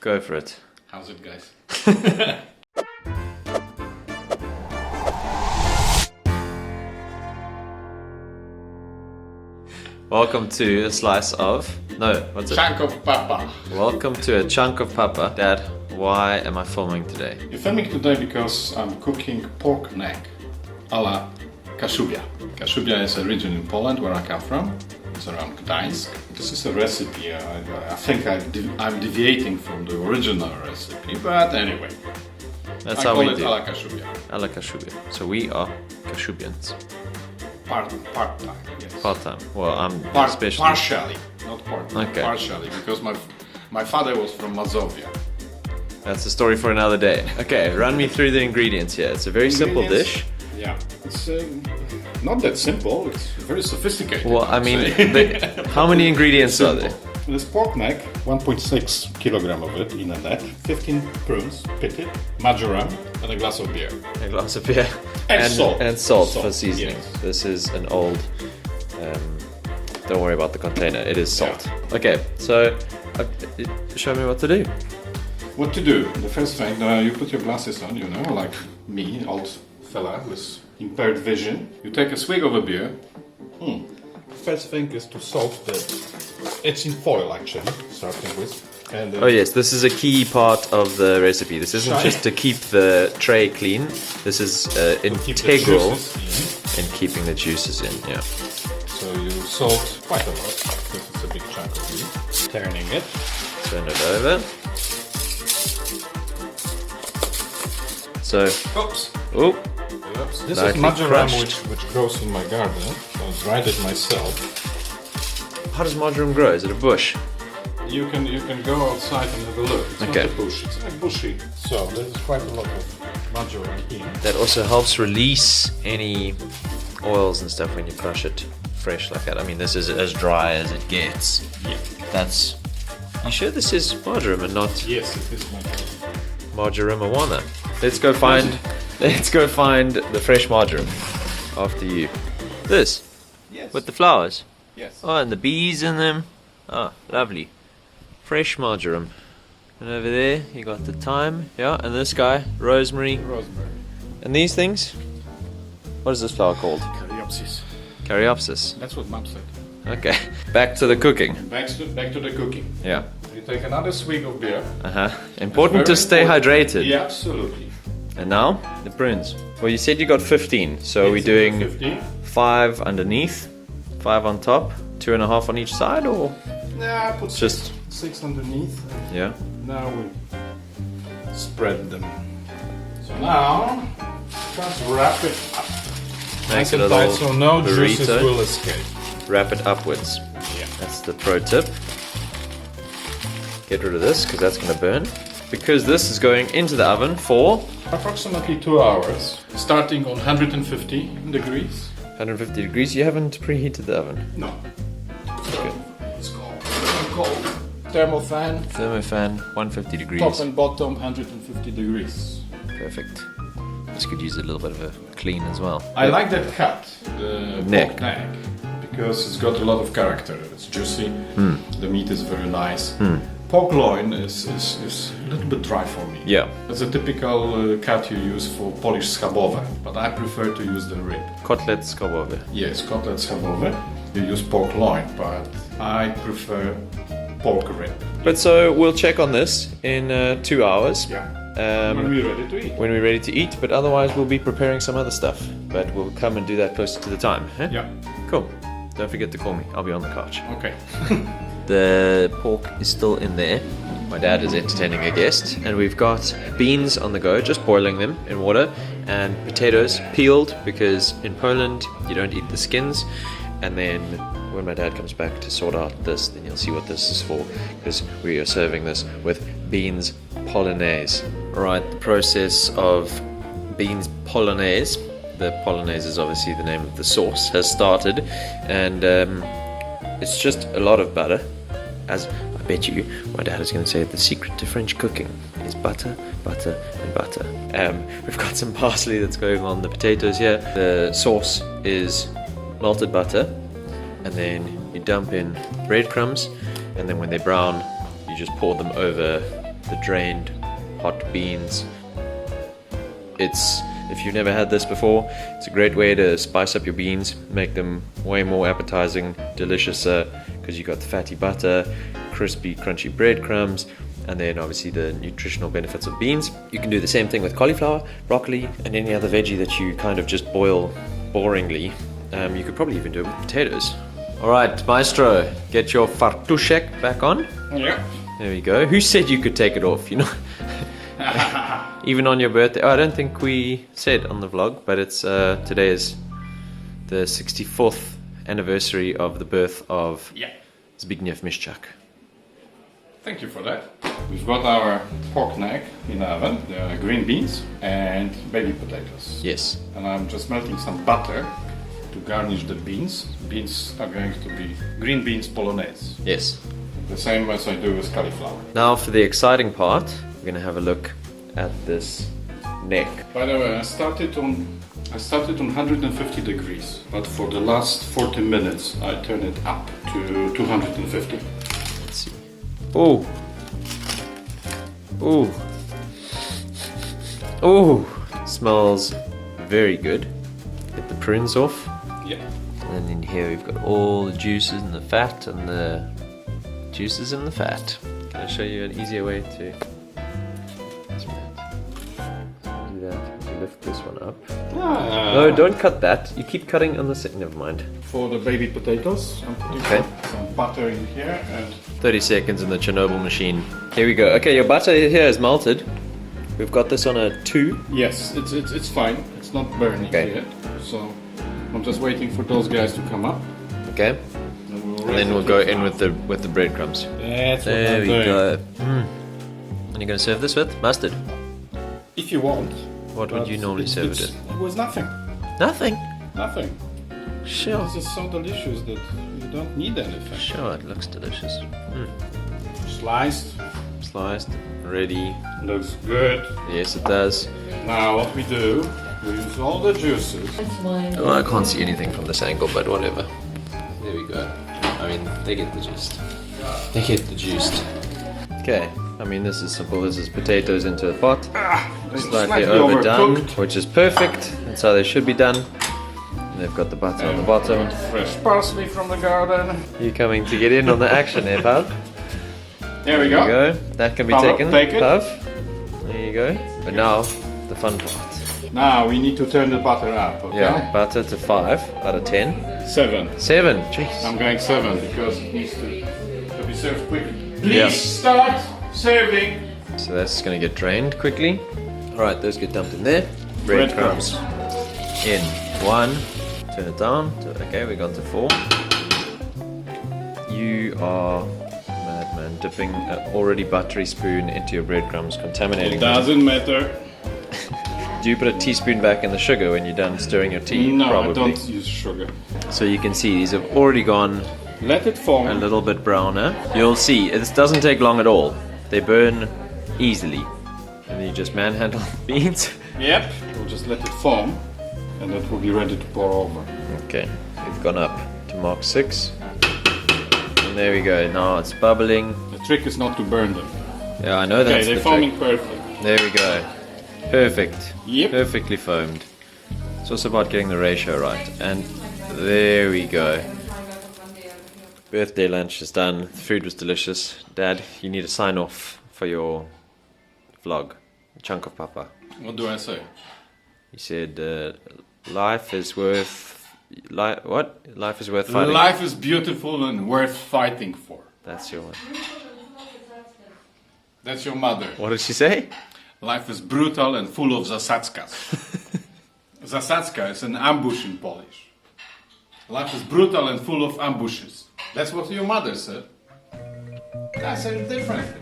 Go for it. How's it, guys? Welcome to a slice of... No, what's it? Chunk of papa. Welcome to a chunk of papa. Dad, why am I filming today? You're filming today because I'm cooking pork neck a la Kaszuby. Kaszuby is a region in Poland where I come from. It's around Gdańsk. This is a recipe. I think I'm deviating from the original recipe, but anyway. That's how we do. I call it a la Kaszuby. A la Kaszuby. So we are Kaszubians. Part-time, yes. Part-time. Well, I'm especially... Partially, not part-time. Okay. Partially, because my father was from Mazovia. That's a story for another day. Okay, run me through the ingredients here. It's a very simple dish. Yeah, it's not that simple. It's very sophisticated. Well, I mean, how many ingredients are there? This pork neck, 1.6 kilogram of it in a neck, 15 prunes, pitted, marjoram, and a glass of beer. A glass of beer. And salt. And salt for seasoning. Yes. This is an old... don't worry about the container, it is salt. Yeah. Okay, so show me what to do. What to do? The first thing, you put your glasses on, you know, like me, old fella with impaired vision. You take a swig of a beer. First thing is to salt the... It's in foil actually, starting with. And, oh yes, this is a key part of the recipe. This isn't just to keep the tray clean. This is integral in keeping the juices in. Yeah. So you salt quite a lot because it's a big chunk of meat. Turning it. Turn it over. So. Oops. Oh. Oops. This is marjoram which grows in my garden. So I dried it myself. How does marjoram grow? Is it a bush? You can go outside and have a look. It's not a bush, it's like bushy. So there's quite a lot of marjoram in. That also helps release any oils and stuff when you crush it fresh like that. I mean, this is as dry as it gets. Yeah. That's... You sure this is marjoram and not... Yes, it is marjoram. Marjoram-awana. Let's go find the fresh marjoram after you. This? Yes. With the flowers? Yes. Oh, and the bees in them. Oh, lovely. Fresh marjoram. And over there, you got the thyme. Yeah, and this guy, rosemary. Rosemary. And these things? What is this flower called? Caryopsis. Caryopsis. That's what Mom said. Okay, back to the cooking. Back to the cooking. Yeah. You take another swig of beer. Important to stay hydrated. Yeah, absolutely. And now, the prunes. Well, you said you got 15, so we're doing 15. 5 underneath, 5 on top, 2.5 on each side, or? Yeah, I put just 6 underneath. Yeah. Now we spread them. So now, just wrap it up. Make it a little so no juices burrito. will escape. Wrap it upwards. Yeah. That's the pro tip. Get rid of this, because that's going to burn. Because this is going into the oven for... approximately 2 hours. Starting on 150 degrees. 150 degrees. You haven't preheated the oven? No. So, it's cold. Thermofan. Thermofan, 150 degrees. Top and bottom, 150 degrees. Perfect. This could use a little bit of a clean as well. I like that cut, the neck. pork neck, because it's got a lot of character. It's juicy. The meat is very nice. Pork loin is a little bit dry for me. Yeah. It's a typical cut you use for Polish schabowe, but I prefer to use the rib. Kotlet schabowe. Yes, kotlet schabowe. You use pork loin, but I prefer pork rib. But so we'll check on this in 2 hours. Yeah. When we're ready to eat. When we're ready to eat, but otherwise we'll be preparing some other stuff. But we'll come and do that closer to the time. Huh? Yeah. Cool. Don't forget to call me. I'll be on the couch. Okay. The pork is still in there. My dad is entertaining a guest. And we've got beans on the go, just boiling them in water. And potatoes peeled, because in Poland you don't eat the skins. And then when my dad comes back to sort out this, then you'll see what this is for, because we are serving this with beans polonaise. Right, the process of beans polonaise, the polonaise is obviously the name of the sauce, has started, and it's just a lot of butter. As I bet you, my dad is going to say the secret to French cooking is butter, butter, and butter. We've got some parsley that's going on the potatoes here. The sauce is melted butter, and then you dump in breadcrumbs, and then when they're brown, you just pour them over the drained hot beans. If you've never had this before, it's a great way to spice up your beans, make them way more appetizing, delicious, because you got the fatty butter, crispy, crunchy breadcrumbs, and then obviously the nutritional benefits of beans. You can do the same thing with cauliflower, broccoli, and any other veggie that you kind of just boil boringly. You could probably even do it with potatoes. Alright, Maestro, get your fartuszek back on. Yeah. There we go. Who said you could take it off, you know? Even on your birthday. Oh, I don't think we said on the vlog, but it's today is the 64th anniversary of the birth of Zbigniew Miszczak. Thank you for that. We've got our pork neck in the oven, the green beans and baby potatoes. Yes. And I'm just melting some butter to garnish the beans. Beans are going to be green beans polonaise. Yes. The same as I do with cauliflower. Now for the exciting part, we're going to have a look at this neck. By the way, I started on 150 degrees, but for the last 40 minutes I turned it up to 250. Let's see. Oh! Oh! Oh! Smells very good. Get the prunes off. Yeah. And then in here we've got all the juices and the fat and the juices and the fat. Can I show you an easier way to do that? You lift this one up. No, don't cut that. You keep cutting on the side. Never mind. For the baby potatoes, I'm putting some butter in here and 30 seconds in the Chernobyl machine. Here we go. Okay, your butter here is melted. We've got this on a 2. yes, it's fine. It's not burning yet. So I'm just waiting for those guys to come up. Okay. And then we'll go in with the breadcrumbs. That's what There I'm we doing. go. And you're going to serve this with mustard. If you want. What would you normally serve it with? It was nothing. Nothing. Nothing. Sure. This is so delicious that you don't need anything. Sure, it looks delicious. Sliced. Sliced, ready. Looks good. Yes, it does. Now what we do, we use all the juices. Oh, I can't see anything from this angle, but whatever. There we go. I mean, they get the gist. They get the gist. Okay, I mean, this is simple. This is potatoes into a pot. Slightly overdone, which is perfect. That's how they should be done. And they've got the butter on the bottom. Fresh parsley from the garden. You coming to get in on the action there, Pav? There we There go. you go. That can be Pavel, taken. take it. Pav. There you go. But now, the fun part. Now we need to turn the butter up, okay? Yeah, butter to 5 out of 10. 7. 7. Jeez. I'm going 7 because it needs to be served quickly. Please Yeah. start serving. So that's going to get drained quickly. Alright, those get dumped in there. Breadcrumbs in 1. Turn it down. Okay, we've gone to 4. You are madman, dipping an already buttery spoon into your breadcrumbs, contaminating It them. doesn't matter. Do you put a teaspoon back in the sugar when you're done stirring your tea? No, Probably. I don't use sugar. So you can see these have already gone Let it form. a little bit browner. You'll see, this doesn't take long at all. They burn easily. And then you just manhandle the beans. Yep. We'll just let it form and it will be ready to pour over. Okay, we've gone up to mark 6. And there we go, now it's bubbling. The trick is not to burn them. Yeah, I know Okay, that's they're the forming trick. perfect. There we go. Perfect. Yep. Perfectly foamed. It's also about getting the ratio right. And there we go. Birthday lunch is done. The food was delicious. Dad, you need a sign off for your vlog. Chunk of Papa. What do I say? He said, life is worth... what? Life is worth fighting. Life is beautiful and worth fighting for. That's your one. That's your mother. What did she say? Life is brutal and full of zasadzkas. Zasadzka is an ambush in Polish. Life is brutal and full of ambushes. That's what your mother said. I said it differently.